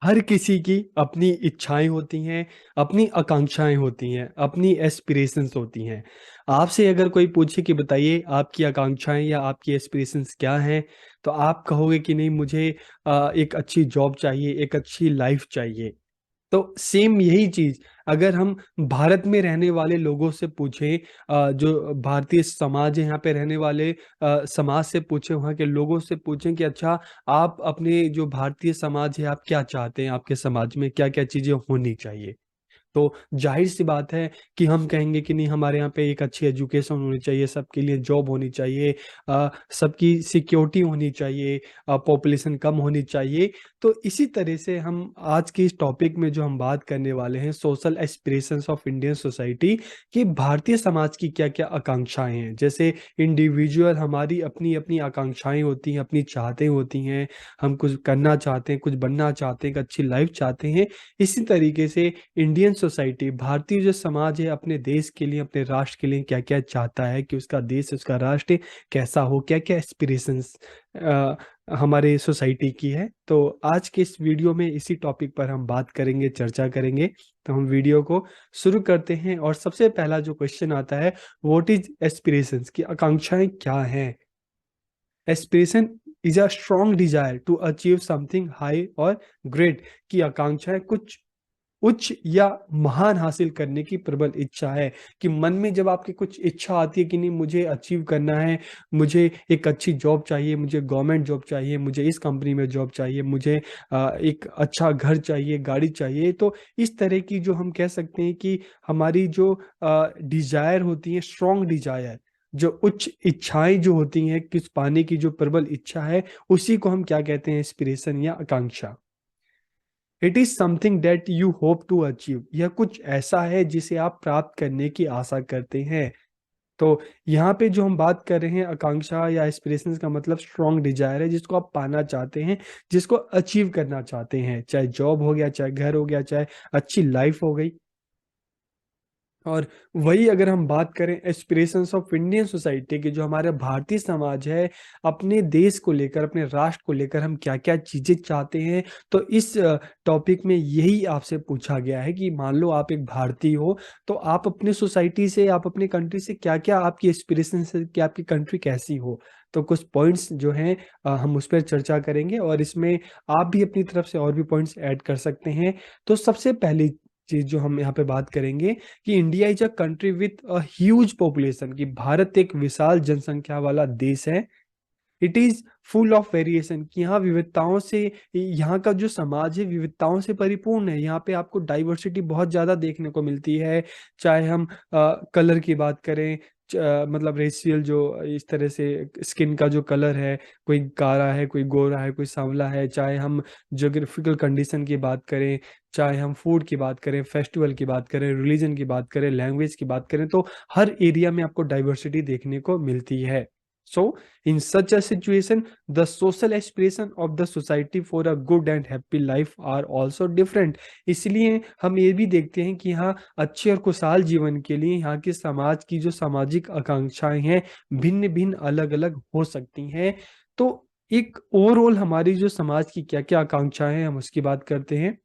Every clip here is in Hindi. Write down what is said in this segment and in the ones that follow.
हर किसी की अपनी इच्छाएं होती हैं, अपनी आकांक्षाएं होती हैं, अपनी एस्पिरेशंस होती हैं। आपसे अगर कोई पूछे कि बताइए आपकी आकांक्षाएं या आपकी एस्पिरेशंस क्या हैं, तो आप कहोगे कि नहीं, मुझे एक अच्छी जॉब चाहिए, एक अच्छी लाइफ चाहिए। तो सेम यही चीज अगर हम भारत में रहने वाले लोगों से पूछें, जो भारतीय समाज है यहाँ पे रहने वाले समाज से पूछें, वहाँ के लोगों से पूछें कि अच्छा, आप अपने जो भारतीय समाज है आप क्या चाहते हैं, आपके समाज में क्या क्या चीजें होनी चाहिए। तो जाहिर सी बात है कि हम कहेंगे कि नहीं, हमारे यहाँ पे एक अच्छी एजुकेशन होनी चाहिए, सबके लिए जॉब होनी चाहिए, सबकी सिक्योरिटी होनी चाहिए, पॉपुलेशन कम होनी चाहिए। तो इसी तरह से हम आज के इस टॉपिक में जो हम बात करने वाले हैं, social aspirations of Indian society, कि भारतीय समाज की क्या क्या आकांक्षाएं हैं। जैसे इंडिविजुअल हमारी अपनी अपनी आकांक्षाएं होती हैं, अपनी चाहते होती हैं, हम कुछ करना चाहते हैं, कुछ बनना चाहते हैं, एक अच्छी लाइफ चाहते हैं। इसी तरीके से इंडियन सोसाइटी, भारतीय जो समाज है, अपने देश के लिए, अपने राष्ट्र के लिए क्या क्या चाहता है कि उसका देश, उसका राष्ट्र कैसा हो, क्या क्या एस्पिरेशंस हमारे सोसाइटी की है। तो आज के इस वीडियो में इसी टॉपिक पर हम बात करेंगे, चर्चा करेंगे। तो हम वीडियो को शुरू करते हैं और सबसे पहला जो क्वेश्चन आता है, व्हाट इज एस्पिरेशंस, की आकांक्षाएं क्या हैं। Aspiration is a strong desire to achieve something high और ग्रेट, की आकांक्षाएं कुछ उच्च या महान हासिल करने की प्रबल इच्छा है। कि मन में जब आपकी कुछ इच्छा आती है कि नहीं, मुझे अचीव करना है, मुझे एक अच्छी जॉब चाहिए, मुझे गवर्नमेंट जॉब चाहिए, मुझे इस कंपनी में जॉब चाहिए, मुझे एक अच्छा घर चाहिए, गाड़ी चाहिए। तो इस तरह की जो हम कह सकते हैं कि हमारी जो डिजायर होती है, स्ट्रॉन्ग डिजायर, जो उच्च इच्छाएं जो होती हैं, किस पाने की जो प्रबल इच्छा है, उसी को हम क्या कहते हैं, इंस्पिरेशन या आकांक्षा। It is something that you hope to achieve, यह कुछ ऐसा है जिसे आप प्राप्त करने की आशा करते हैं। तो यहाँ पे जो हम बात कर रहे हैं, आकांक्षा या एस्पिरेशंस का मतलब स्ट्रॉन्ग डिजायर है, जिसको आप पाना चाहते हैं, जिसको अचीव करना चाहते हैं, चाहे जॉब हो गया, चाहे घर हो गया, चाहे अच्छी लाइफ हो गई। और वही अगर हम बात करें एस्पिरेशंस ऑफ इंडियन सोसाइटी की, जो हमारे भारतीय समाज है, अपने देश को लेकर, अपने राष्ट्र को लेकर हम क्या क्या चीजें चाहते हैं। तो इस टॉपिक में यही आपसे पूछा गया है कि मान लो आप एक भारतीय हो, तो आप अपने सोसाइटी से, आप अपने कंट्री से क्या क्या आपकी एस्पिरेशन है कि आपकी कंट्री कैसी हो। तो कुछ पॉइंट्स जो हैं हम उस पर चर्चा करेंगे, और इसमें आप भी अपनी तरफ से और भी पॉइंट्स ऐड कर सकते हैं। तो सबसे पहली चीज जो हम यहाँ पे बात करेंगे कि India is a country with a huge population, कि भारत एक विशाल जनसंख्या वाला देश है। It is full of variation, कि यहाँ विविधताओं से, यहाँ का जो समाज है विविधताओं से परिपूर्ण है। यहाँ पे आपको डाइवर्सिटी बहुत ज्यादा देखने को मिलती है। चाहे हम कलर की बात करें, मतलब रेशियल, जो इस तरह से स्किन का जो कलर है, कोई काला है, कोई गोरा है, कोई सांवला है। चाहे हम ज्योग्राफिकल कंडीशन की बात करें, चाहे हम फूड की बात करें, फेस्टिवल की बात करें, रिलीजन की बात करें, लैंग्वेज की बात करें, तो हर एरिया में आपको डाइवर्सिटी देखने को मिलती है। सो in such a situation, the social aspiration of the society for a good and happy life are also different. इसलिए हम ये भी देखते हैं कि यहाँ अच्छे और खुशहाल जीवन के लिए यहाँ के समाज की जो सामाजिक आकांक्षाएं हैं, भिन्न भिन्न अलग अलग हो सकती हैं। तो एक ओवरऑल हमारी जो समाज की क्या क्या आकांक्षाएं हैं, हम उसकी बात करते हैं।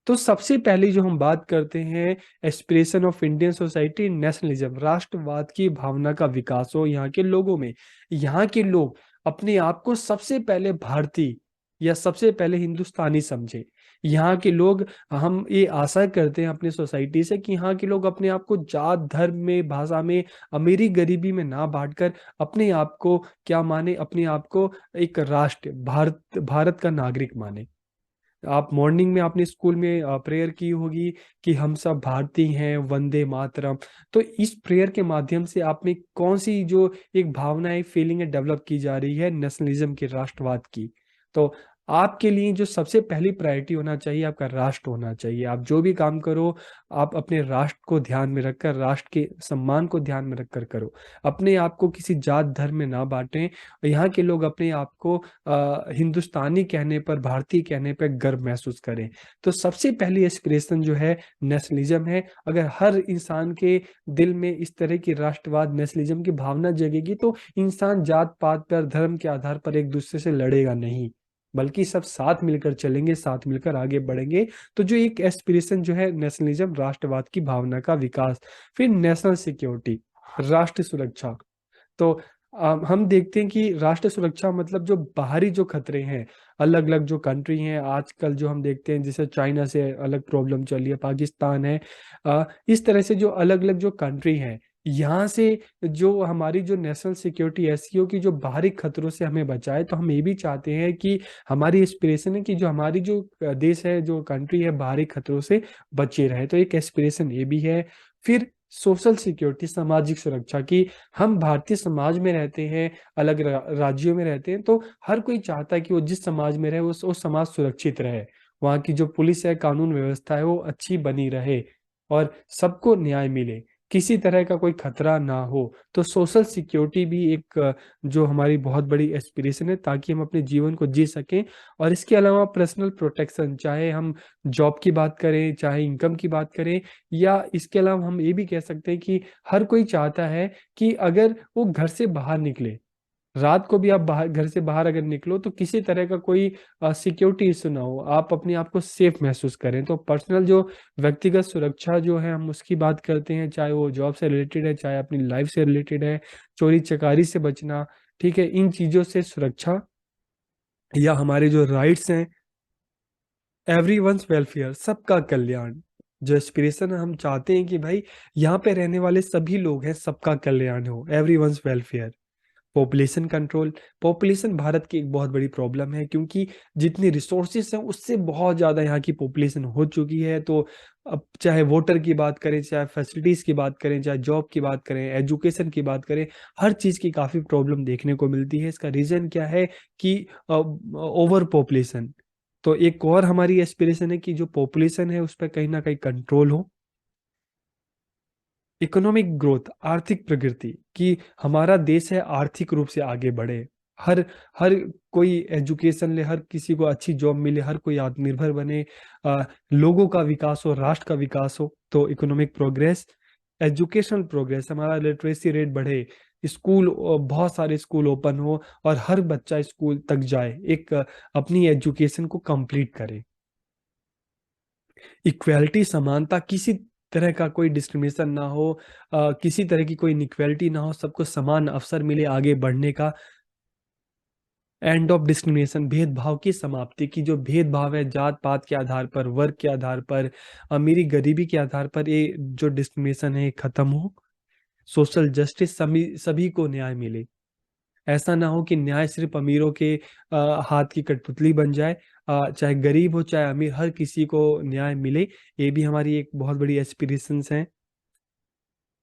तो सबसे पहले जो हम बात करते हैं, aspiration of Indian society, nationalism, राष्ट्रवाद की भावना का विकास हो यहाँ के लोगों में। यहाँ के लोग अपने आप को सबसे पहले भारतीय या सबसे पहले हिंदुस्तानी समझे। यहाँ के लोग, हम ये आशा करते हैं अपनी सोसाइटी से कि यहाँ के लोग अपने आप को जात, धर्म में, भाषा में, अमीरी गरीबी में ना बांटकर अपने आप को क्या माने, अपने आप को एक राष्ट्र, भारत, भारत का नागरिक माने। आप मॉर्निंग में आपने स्कूल में प्रेयर की होगी कि हम सब भारतीय हैं, वंदे मातरम। तो इस प्रेयर के माध्यम से आप में कौन सी जो एक भावना है, फीलिंग है, डेवलप की जा रही है, नेशनलिज्म की, राष्ट्रवाद की। तो आपके लिए जो सबसे पहली प्रायोरिटी होना चाहिए, आपका राष्ट्र होना चाहिए। आप जो भी काम करो, आप अपने राष्ट्र को ध्यान में रखकर, राष्ट्र के सम्मान को ध्यान में रखकर करो। अपने आप को किसी जात धर्म में ना बांटें। यहाँ के लोग अपने आप को हिंदुस्तानी कहने पर, भारतीय कहने पर गर्व महसूस करें। तो सबसे पहली एस्पिरेशन जो है, नेशनलिज्म है। अगर हर इंसान के दिल में इस तरह की राष्ट्रवाद, नेशनलिज्म की भावना जगेगी, तो इंसान जात पात पर, धर्म के आधार पर एक दूसरे से लड़ेगा नहीं। बल्कि सब साथ मिलकर चलेंगे, साथ मिलकर आगे बढ़ेंगे। तो जो एक एस्पिरेशन जो है नेशनलिज्म, राष्ट्रवाद की भावना का विकास। फिर नेशनल सिक्योरिटी, राष्ट्र सुरक्षा। तो हम देखते हैं कि राष्ट्र सुरक्षा मतलब जो बाहरी जो खतरे हैं, अलग अलग जो कंट्री हैं आजकल जो हम देखते हैं, जैसे चाइना से अलग प्रॉब्लम चल रही है, पाकिस्तान है, इस तरह से जो अलग अलग जो कंट्री हैं, यहाँ से जो हमारी जो नेशनल सिक्योरिटी ऐसी हो कि जो बाहरी खतरों से हमें बचाए। तो हम ये भी चाहते हैं कि हमारी एस्पिरेशन है कि जो हमारी जो देश है, जो कंट्री है, बाहरी खतरों से बचे रहे। तो एक एस्पिरेशन ये भी है। फिर सोशल सिक्योरिटी, सामाजिक सुरक्षा की। हम भारतीय समाज में रहते हैं, अलग राज्यों में रहते हैं, तो हर कोई चाहता है कि वो जिस समाज में रहे वो समाज सुरक्षित रहे, वहाँ की जो पुलिस है, कानून व्यवस्था है, वो अच्छी बनी रहे और सबको न्याय मिले, किसी तरह का कोई खतरा ना हो। तो सोशल सिक्योरिटी भी एक जो हमारी बहुत बड़ी एस्पिरेशन है, ताकि हम अपने जीवन को जी सकें। और इसके अलावा पर्सनल प्रोटेक्शन, चाहे हम जॉब की बात करें, चाहे इनकम की बात करें, या इसके अलावा हम ये भी कह सकते हैं कि हर कोई चाहता है कि अगर वो घर से बाहर निकले, रात को भी आप बाहर, घर से बाहर अगर निकलो तो किसी तरह का कोई सिक्योरिटी इशू ना हो, आप अपने आप को सेफ महसूस करें। तो पर्सनल जो व्यक्तिगत सुरक्षा जो है, हम उसकी बात करते हैं, चाहे वो जॉब से रिलेटेड है, चाहे अपनी लाइफ से रिलेटेड है, चोरी चकारी से बचना, ठीक है, इन चीजों से सुरक्षा, या हमारे जो राइट्स हैं, एवरीवन्स वेलफेयर, सबका कल्याण। जो एस्पिरेशन हम चाहते हैं कि भाई यहाँ पे रहने वाले सभी लोग हैं, सबका कल्याण हो, everyone's welfare. Population control. Population Bharat की एक बहुत बड़ी प्रॉब्लम है, क्योंकि जितनी रिसोर्सेस हैं उससे बहुत ज़्यादा यहाँ की पॉपुलेशन हो चुकी है। तो अब चाहे वोटर की बात करें, चाहे फैसिलिटीज़ की बात करें, चाहे जॉब की बात करें, एजुकेशन की बात करें, हर चीज़ की काफ़ी प्रॉब्लम देखने को मिलती है। इसका रीज़न क्या है कि ओवर पॉपुलेशन। तो एक और हमारी एस्पिरेशन है कि जो पॉपुलेशन है उस पर कहीं ना कहीं कंट्रोल हो। इकोनॉमिक ग्रोथ, आर्थिक प्रगति, कि हमारा देश है आर्थिक रूप से आगे बढ़े, हर हर कोई एजुकेशन ले, हर किसी को अच्छी जॉब मिले, हर कोई आत्मनिर्भर बने, लोगों का विकास हो, राष्ट्र का विकास हो। तो इकोनॉमिक प्रोग्रेस, एजुकेशनल प्रोग्रेस, हमारा लिटरेसी रेट बढ़े, स्कूल, बहुत सारे स्कूल ओपन हो और हर बच्चा स्कूल तक जाए, एक अपनी एजुकेशन को कंप्लीट करे। इक्वेलिटी, समानता, किसी तरह का कोई डिस्क्रिमिनेशन ना हो, किसी तरह की कोई इनइक्वेलिटी ना हो, सबको समान अवसर मिले आगे बढ़ने का। एंड ऑफ डिस्क्रिमिनेशन, भेदभाव की समाप्ति, की जो भेदभाव है जात पात के आधार पर, वर्ग के आधार पर, अमीरी गरीबी के आधार पर, ये जो डिस्क्रिमिनेशन है ये खत्म हो। सोशल जस्टिस, सभी सभी को न्याय मिले। ऐसा ना हो कि न्याय सिर्फ अमीरों के हाथ की कठपुतली बन जाए। चाहे गरीब हो चाहे अमीर, हर किसी को न्याय मिले। ये भी हमारी एक बहुत बड़ी एस्पिरेशंस है।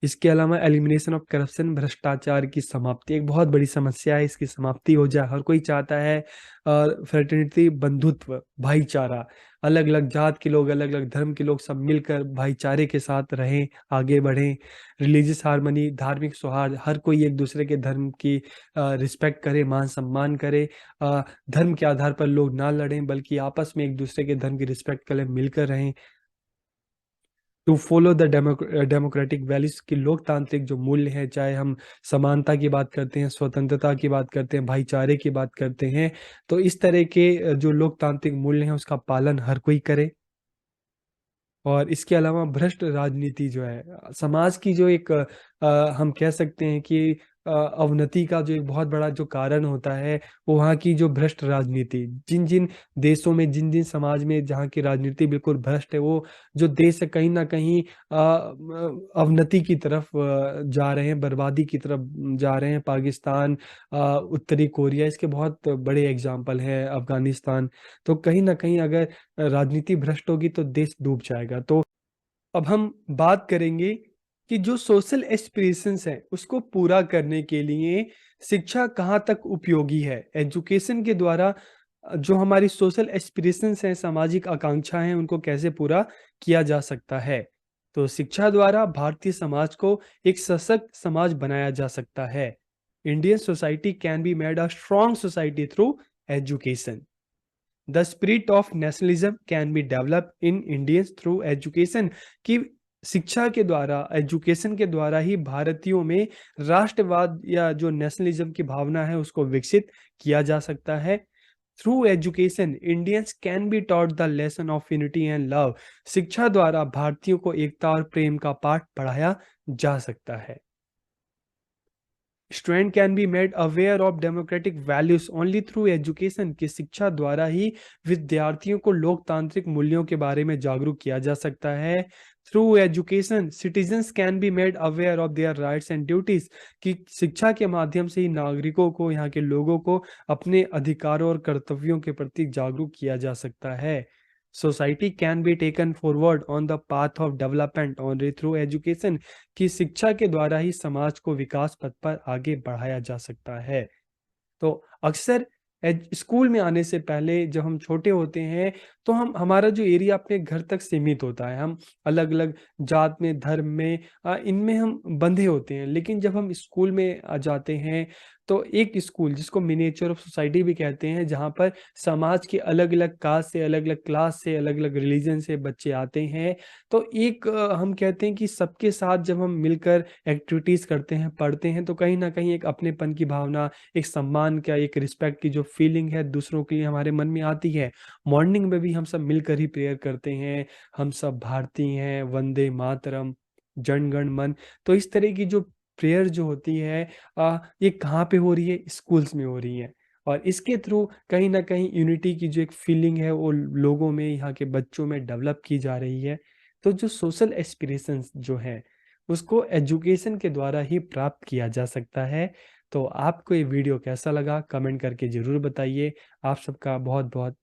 इसके अलावा एलिमिनेशन ऑफ करप्शन, भ्रष्टाचार की समाप्ति, एक बहुत बड़ी समस्या है, इसकी समाप्ति हो जाए। हर कोई चाहता है फ्रेटर्निटी, बंधुत्व, भाईचारा, अलग अलग जात के लोग, अलग अलग धर्म के लोग सब मिलकर भाईचारे के साथ रहें, आगे बढ़ें। रिलीजियस हार्मनी, धार्मिक सौहार्द, हर कोई एक दूसरे के धर्म की रिस्पेक्ट करे, मान सम्मान करे। धर्म के आधार पर लोग ना लड़ें, बल्कि आपस में एक दूसरे के धर्म की रिस्पेक्ट करें, मिलकर रहें। To follow the democratic values, की लोकतांत्रिक जो मूल्य हैं, चाहे हम समानता की बात करते हैं, स्वतंत्रता की बात करते हैं, भाईचारे की बात करते हैं, तो इस तरह के जो लोकतांत्रिक मूल्य हैं उसका पालन हर कोई करे। और इसके अलावा भ्रष्ट राजनीति जो है, समाज की जो एक हम कह सकते हैं कि अवनति का जो एक बहुत बड़ा जो कारण होता है, वो वहाँ की जो भ्रष्ट राजनीति, जिन जिन देशों में, जिन जिन समाज में जहाँ की राजनीति बिल्कुल भ्रष्ट है, वो जो देश है कहीं ना कहीं अवनति की तरफ जा रहे हैं, बर्बादी की तरफ जा रहे हैं। पाकिस्तान, उत्तरी कोरिया, इसके बहुत बड़े एग्जाम्पल हैं, अफगानिस्तान। तो कहीं ना कहीं अगर राजनीति भ्रष्ट होगी तो देश डूब जाएगा। तो अब हम बात करेंगे कि जो सोशल एस्पिरेशंस हैं उसको पूरा करने के लिए शिक्षा कहाँ तक उपयोगी है। एजुकेशन के द्वारा जो हमारी सोशल एस्पिरेशंस हैं, सामाजिक आकांक्षाएं हैं, उनको कैसे पूरा किया जा सकता है। तो शिक्षा द्वारा भारतीय समाज को एक सशक्त समाज बनाया जा सकता है। Indian society can be made a strong society through education. The spirit of nationalism can be develop in Indians through education, कि शिक्षा के द्वारा, एजुकेशन के द्वारा ही भारतीयों में राष्ट्रवाद या जो नेशनलिज्म की भावना है उसको विकसित किया जा सकता है। Through education Indians can be taught the lesson of unity and love. शिक्षा द्वारा भारतीयों को एकता और प्रेम का पाठ पढ़ाया जा सकता है। Student can be made aware of democratic values only through education. की शिक्षा द्वारा ही विद्यार्थियों को लोकतांत्रिक मूल्यों के बारे में जागरूक किया जा सकता है। Through education citizens can be made aware of their rights and duties. की शिक्षा के माध्यम से ही नागरिकों को, यहाँ के लोगों को अपने अधिकारों और कर्तव्यों के प्रति जागरूक किया जा सकता है। Society can be taken forward on the path of development only through education. की शिक्षा के द्वारा ही समाज को विकास पथ पर आगे बढ़ाया जा सकता है। तो अक्सर स्कूल में आने से पहले जब हम छोटे होते हैं तो हम हमारा जो एरिया अपने घर तक सीमित होता है। हम अलग अलग जात में, धर्म में, इनमें हम बंधे होते हैं। लेकिन जब हम स्कूल में जाते हैं तो एक स्कूल जिसको मिनिएचर ऑफ सोसाइटी भी कहते हैं, जहाँ पर समाज के अलग अलग कास्ट से, अलग अलग क्लास से, अलग अलग रिलीजन से बच्चे आते हैं। तो एक हम कहते हैं कि सबके साथ जब हम मिलकर एक्टिविटीज करते हैं, पढ़ते हैं, तो कहीं ना कहीं एक अपनेपन की भावना, एक सम्मान का, एक रिस्पेक्ट की जो फीलिंग है दूसरों के लिए हमारे मन में आती है। मॉर्निंग में भी हम सब मिलकर ही प्रेयर करते हैं। हम सब भारतीय हैं, वंदे मातरम, जन गण मन। तो इस तरह की जो प्रेयर जो होती है, ये कहाँ पे हो रही है? स्कूल्स में हो रही है। और इसके थ्रू कहीं ना कहीं यूनिटी की जो एक फीलिंग है वो लोगों में, यहाँ के बच्चों में डेवलप की जा रही है। तो जो सोशल एस्पिरेशंस जो है उसको एजुकेशन के द्वारा ही प्राप्त किया जा सकता है। तो आपको ये वीडियो कैसा लगा कमेंट करके ज़रूर बताइए। आप सबका बहुत बहुत